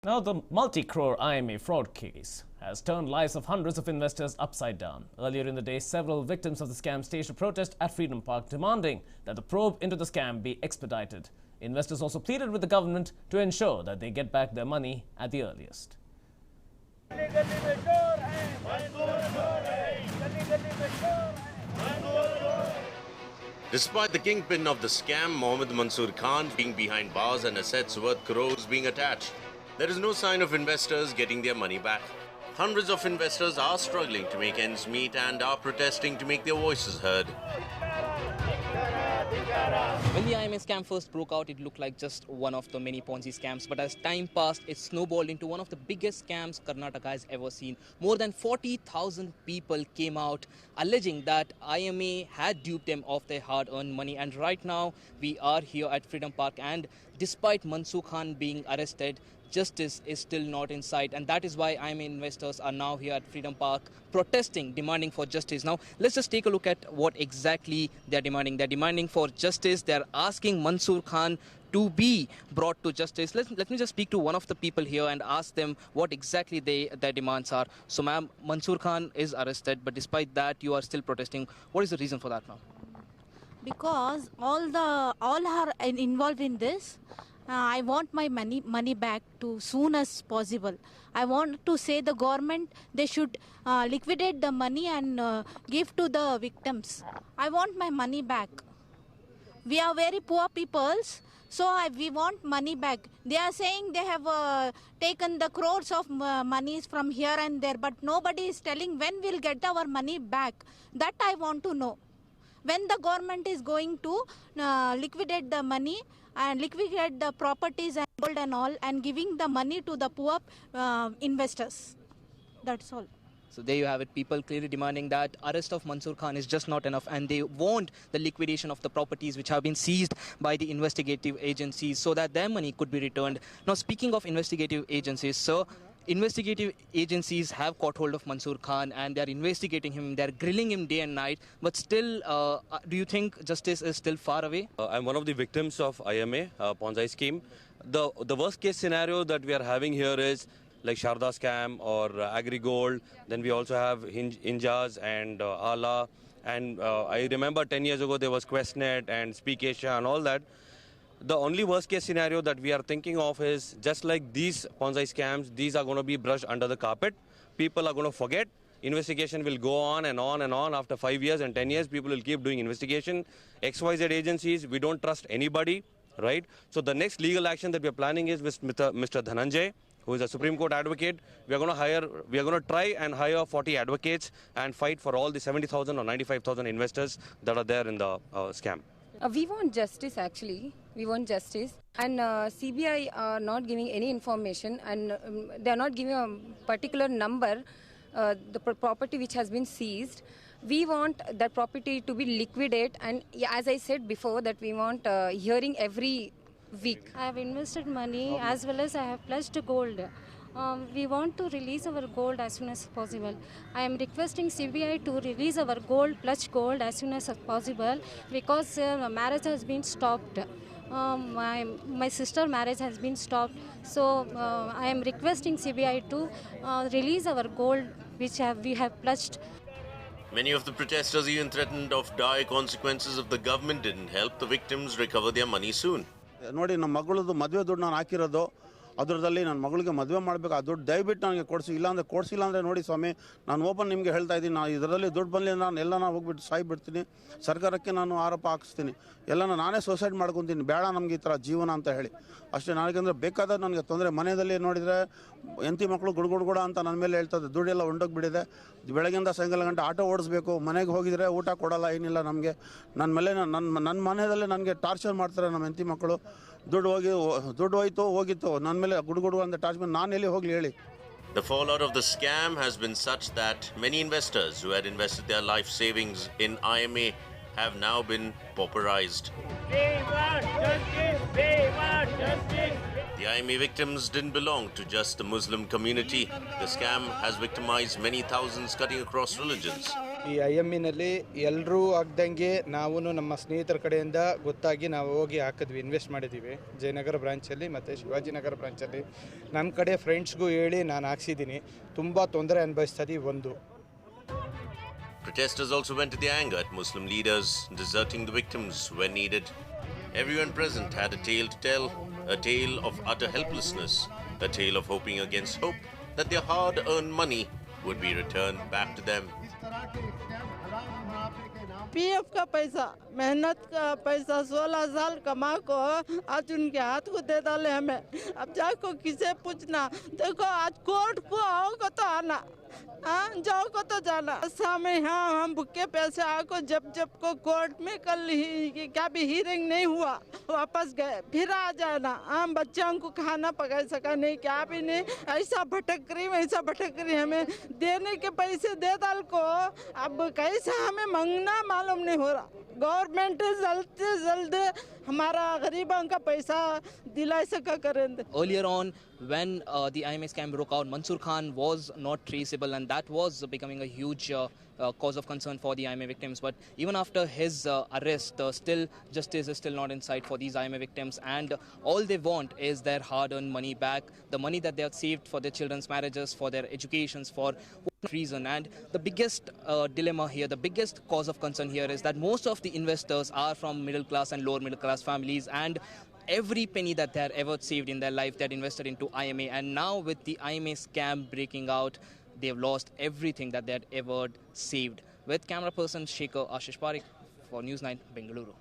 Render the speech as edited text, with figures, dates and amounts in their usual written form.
Now, the multi-crore IMA fraud case has turned lives of hundreds of investors upside down. Earlier in the day, several victims of the scam staged a protest at Freedom Park demanding that the probe into the scam be expedited. Investors also pleaded with the government to ensure that they get back their money at the earliest. Despite the kingpin of the scam, Mohammed Mansoor Khan, being behind bars and assets worth crores being attached, there is no sign of investors getting their money back. Hundreds of investors are struggling to make ends meet and are protesting to make their voices heard. When the IMA scam first broke out, it looked like just one of the many Ponzi scams. But as time passed, it snowballed into one of the biggest scams Karnataka has ever seen. More than 40,000 people came out alleging that IMA had duped them of their hard-earned money. And right now, we are here at Freedom Park. And despite Mansoor Khan being arrested, justice is still not in sight, and that is why IMA investors are now here at Freedom Park protesting, demanding for justice. Now, let's just take a look at what exactly they're demanding. They're demanding for justice. They're asking Mansoor Khan to be brought to justice. Let me just speak to one of the people here and ask them what exactly their demands are. So, ma'am, Mansoor Khan is arrested, but despite that, you are still protesting. What is the reason for that, ma'am? Because all are involved in this. I want my money back to soon as possible. I want to say the government, they should liquidate the money and give to the victims. I want my money back. We are very poor peoples, so we want money back. They are saying they have taken the crores of monies from here and there, but nobody is telling when we'll get our money back. That I want to know. When the government is going to liquidate the money and liquidate the properties and gold and all, and giving the money to the poor investors. That's all. So there you have it, people clearly demanding that arrest of Mansoor Khan is just not enough, and they want the liquidation of the properties which have been seized by the investigative agencies so that their money could be returned. Now, speaking of investigative agencies, sir, investigative agencies have caught hold of Mansoor Khan and they're investigating him, they're grilling him day and night, but still, do you think justice is still far away? I'm one of the victims of IMA, Ponzi scheme. The worst case scenario that we are having here is like Sharda scam or Agri Gold. Then we also have Hinjas and Ala. And I remember 10 years ago there was QuestNet and Speak Asia and all that. The only worst case scenario that we are thinking of is just like these Ponzi scams, these are going to be brushed under the carpet. People are going to forget. Investigation will go on and on and on. After 5 years and 10 years, people will keep doing investigation. XYZ agencies, we don't trust anybody, right? So the next legal action that we are planning is with Mr. Dhananjay, who is a Supreme Court advocate. We are going to try and hire 40 advocates and fight for all the 70,000 or 95,000 investors that are there in the scam. We want justice, actually. We want justice. And CBI are not giving any information, and they are not giving a particular number, the property which has been seized. We want that property to be liquidated, and as I said before, that we want hearing every week. I have invested money as well as I have pledged gold. We want to release our gold as soon as possible. I am requesting CBI to release our pledged gold as soon as possible, because marriage has been stopped. My sister marriage has been stopped. So I am requesting CBI to release our gold which we have pledged. Many of the protesters even threatened of dire consequences if the government didn't help the victims recover their money soon. ನೋಡಿ, ನಮ್ಮ ಮಗಳದು ಮದುವೆ ದುಡ್ಡು ನಾನು ಹಾಕಿರೋದು, ಅದರದಲ್ಲಿ ನನ್ನ ಮಗಳಿಗೆ ಮದುವೆ ಮಾಡಬೇಕು, ಆ ದುಡ್ಡು ದಯವಿಟ್ಟು ನನಗೆ ಕೊಡಿಸಿ. ಇಲ್ಲಾಂದರೆ ಕೊಡಿಸಿಲ್ಲ ಅಂದರೆ ನೋಡಿ ಸ್ವಾಮಿ, ನಾನು ಓಪನ್ ನಿಮಗೆ ಹೇಳ್ತಾ ಇದ್ದೀನಿ, ನಾನು ಇದರಲ್ಲಿ ದುಡ್ಡು ಬಂದಲಿ ನಾನು ಹೋಗ್ಬಿಟ್ಟು ಸಾಯ್ಬಿಡ್ತೀನಿ, ಸರ್ಕಾರಕ್ಕೆ ನಾನು ಆರೋಪ ಹಾಕಿಸ್ತೀನಿ, ನಾನೇ ಸೂಸೈಡ್ ಮಾಡ್ಕೊತೀನಿ, ಬೇಡ ನಮಗೆ ಈ ಥರ ಜೀವನ ಅಂತ ಹೇಳಿ ಅಷ್ಟೇ. ನನಗಂದರೆ ಬೇಕಾದ ನನಗೆ ತೊಂದರೆ. ಮನೆಯಲ್ಲಿ ನೋಡಿದರೆ ಹೆಂಡತಿ ಮಕ್ಕಳು ಗುಡ್ಗುಡ್ಗುಡ ಅಂತ ನನ್ನ ಮೇಲೆ ಹೇಳ್ತದೆ, ದುಡ್ಡೆಲ್ಲ ಹೊಂಡೋಗ್ಬಿಟ್ಟಿದೆ, ಬೆಳಗ್ಗೆಯಿಂದ ಸಾಯಂಕಾಲ ಗಂಟೆ ಆಟೋ ಓಡಿಸ್ಬೇಕು, ಮನೆಗೆ ಹೋಗಿದರೆ ಊಟ ಕೊಡೋಲ್ಲ, ಏನಿಲ್ಲ ನಮಗೆ. ನನ್ನ ಮೇಲೆ ನನ್ನ ಮನೆಯಲ್ಲೇ ನನಗೆ ಟಾರ್ಚರ್ ಮಾಡ್ತಾರೆ ನಮ್ಮ ಹೆಂಡತಿ ಮಕ್ಕಳು. ದುಡ್ಡು ಹೋಗಿತ್ತು ನನ್ನ ಮೇಲೆ ಗುಡುಗುಡು ಅಂತ ಟಾರ್ಚರ್, ನಾನು ಎಲ್ಲಿ ಹೋಗಲಿ ಹೇಳಿ. The fallout of the scam has been such that many investors who had invested their life savings in IMA have now been pauperized. The IMA victims didn't belong to just the Muslim community. The scam has victimized many thousands cutting across religions. ಈ IMEನಲ್ಲಿ ಎಲ್ಲರೂ ಆಗ್ದಂಗೆ ನಾವು ನಮ್ಮ ಸ್ನೇಹಿತರ ಕಡೆಯಿಂದ ಗೊತ್ತಾಗಿ ನಾವು ಹೋಗಿ ಹಾಕಿದ್ವಿ, ಇನ್ವೆಸ್ಟ್ ಮಾಡಿದ್ದೀವಿ ಜಯನಗರ ಬ್ರಾಂಚಲ್ಲಿ ಮತ್ತು ಶಿವಾಜಿನಗರ ಬ್ರಾಂಚಲ್ಲಿ. ನನ್ನ ಕಡೆ ಫ್ರೆಂಡ್ಸ್ಗೂ ಹೇಳಿ ನಾನು ಹಾಕ್ಸಿದ್ದೀನಿ. ತುಂಬ ತೊಂದರೆ ಅನುಭವಿಸ್ತಾ ಒಂದು. Protesters also went to the anger at Muslim leaders deserting the victims when needed. Everyone present had a tale to tell, a tale of utter helplessness, a tale of hoping against hope that their hard-earned money would be returned back to them. PF का पैसा, मेहनत का पैसा 16 साल कमा को आज उनके हाथ को दे डाले हमें. अब जाको किसे पूछना. देखो आज कोर्ट को आओगे तो आना, हाँ जाओ को तो जाना. सामने हाँ हम भुक्के पैसे आको जब को कोर्ट में कल ही क्या भी हियरिंग नहीं हुआ वापस गए, फिर आ जाना. हम बच्चों को खाना पका सका नहीं, क्या भी नहीं. ऐसा भटक रही हमें देने के पैसे दे डाल को. अब कैसा हमें मांगना मालूम नहीं हो रहा. गवर्नमेंट जल्द से जल्द हमारा गरीबों का पैसा दिला सका करें. Earlier on, when the IMA scam broke out, Mansoor Khan was not traceable, and that was becoming a huge cause of concern for the IMA victims. But even after his arrest, still justice is still not in sight for these IMA victims, and all they want is their hard-earned money back, the money that they have saved for their children's marriages, for their educations, for reason. And the biggest dilemma here, the biggest cause of concern here is that most of the investors are from middle class and lower middle class families, and every penny that they had ever saved in their life, they had invested into IMA. And now with the IMA scam breaking out, they have lost everything that they had ever saved. With camera person Shekhar Ashish Parekh for News 9, Bengaluru.